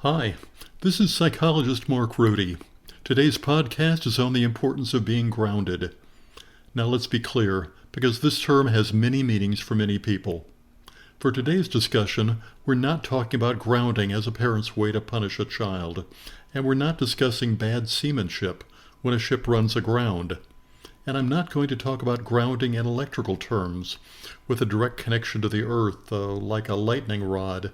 Hi, this is psychologist Mark Rohde. Today's podcast is on the importance of being grounded. Now let's be clear, because this term has many meanings for many people. For today's discussion, we're not talking about grounding as a parent's way to punish a child, and we're not discussing bad seamanship when a ship runs aground. And I'm not going to talk about grounding in electrical terms, with a direct connection to the earth, like a lightning rod,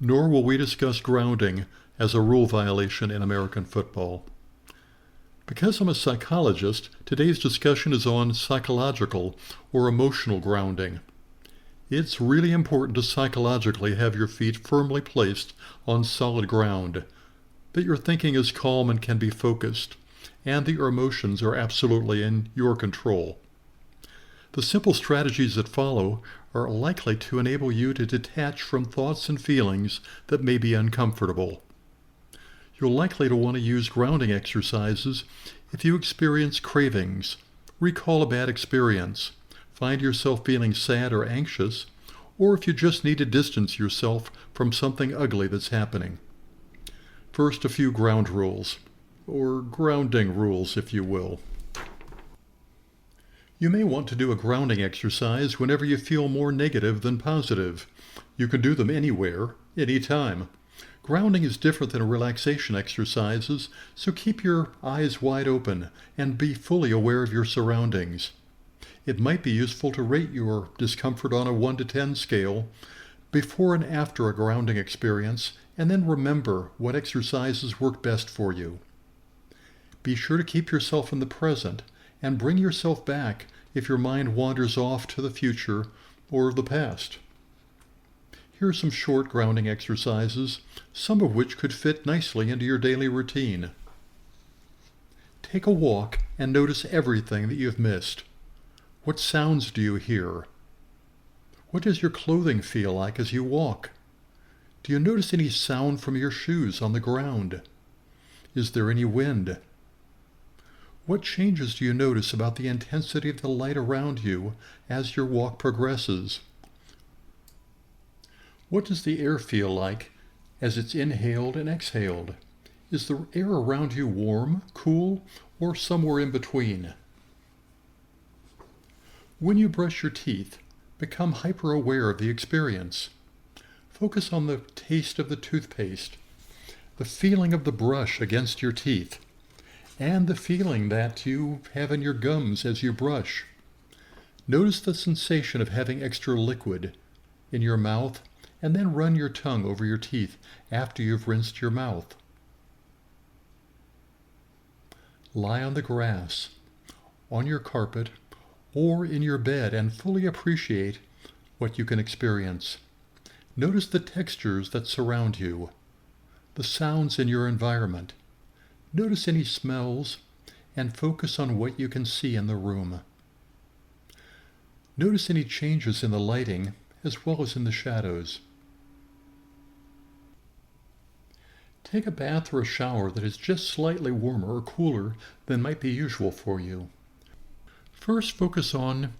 nor will we discuss grounding as a rule violation in American football. Because I'm a psychologist, today's discussion is on psychological or emotional grounding. It's really important to psychologically have your feet firmly placed on solid ground, that your thinking is calm and can be focused, and that your emotions are absolutely in your control. The simple strategies that follow are likely to enable you to detach from thoughts and feelings that may be uncomfortable. You're likely to want to use grounding exercises if you experience cravings, recall a bad experience, find yourself feeling sad or anxious, or if you just need to distance yourself from something ugly that's happening. First, a few ground rules, or grounding rules, if you will. You may want to do a grounding exercise whenever you feel more negative than positive. You can do them anywhere, anytime. Grounding is different than relaxation exercises, so keep your eyes wide open and be fully aware of your surroundings. It might be useful to rate your discomfort on a 1 to 10 scale before and after a grounding experience, and then remember what exercises work best for you. Be sure to keep yourself in the present and bring yourself back if your mind wanders off to the future or the past. Here are some short grounding exercises, some of which could fit nicely into your daily routine. Take a walk and notice everything that you've missed. What sounds do you hear? What does your clothing feel like as you walk? Do you notice any sound from your shoes on the ground? Is there any wind? What changes do you notice about the intensity of the light around you as your walk progresses? What does the air feel like as it's inhaled and exhaled? Is the air around you warm, cool, or somewhere in between? When you brush your teeth, become hyper-aware of the experience. Focus on the taste of the toothpaste, the feeling of the brush against your teeth, and the feeling that you have in your gums as you brush. Notice the sensation of having extra liquid in your mouth, and then run your tongue over your teeth after you've rinsed your mouth. Lie on the grass, on your carpet, or in your bed and fully appreciate what you can experience. Notice the textures that surround you, the sounds in your environment. Notice any smells and focus on what you can see in the room. Notice any changes in the lighting as well as in the shadows. Take a bath or a shower that is just slightly warmer or cooler than might be usual for you. First, focus on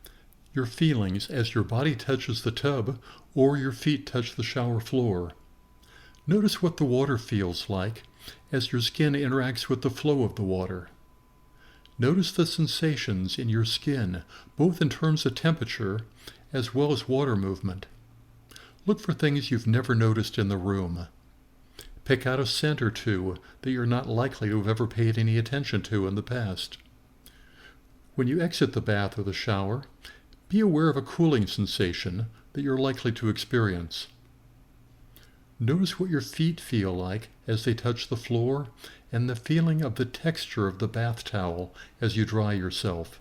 your feelings as your body touches the tub or your feet touch the shower floor. Notice what the water feels like as your skin interacts with the flow of the water. Notice the sensations in your skin, both in terms of temperature as well as water movement. Look for things you've never noticed in the room. Pick out a scent or two that you're not likely to have ever paid any attention to in the past. When you exit the bath or the shower, be aware of a cooling sensation that you're likely to experience. Notice what your feet feel like as they touch the floor and the feeling of the texture of the bath towel as you dry yourself.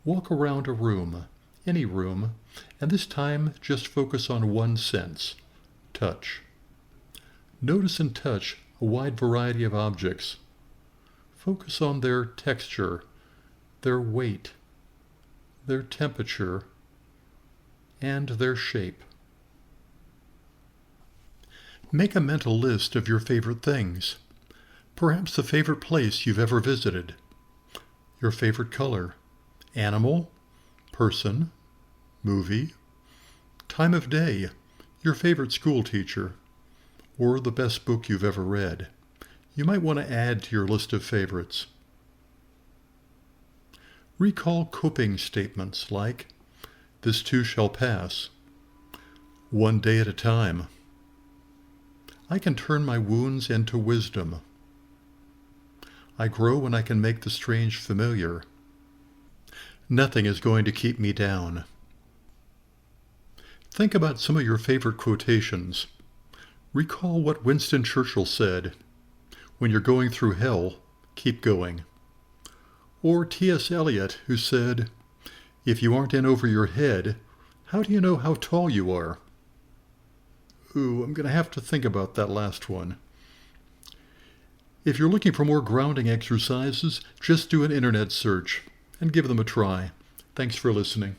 Walk around a room, any room, and this time just focus on one sense, touch. Notice and touch a wide variety of objects. Focus on their texture, their weight, their temperature, and their shape. Make a mental list of your favorite things. Perhaps the favorite place you've ever visited. Your favorite color, animal, person, movie, time of day, your favorite school teacher, or the best book you've ever read. You might want to add to your list of favorites. Recall coping statements like, "This too shall pass," "One day at a time," "I can turn my wounds into wisdom," "I grow when I can make the strange familiar," "Nothing is going to keep me down." Think about some of your favorite quotations. Recall what Winston Churchill said, "When you're going through hell, keep going." Or T.S. Eliot, who said, "If you aren't in over your head, how do you know how tall you are?" Ooh, I'm going to have to think about that last one. If you're looking for more grounding exercises, just do an internet search and give them a try. Thanks for listening.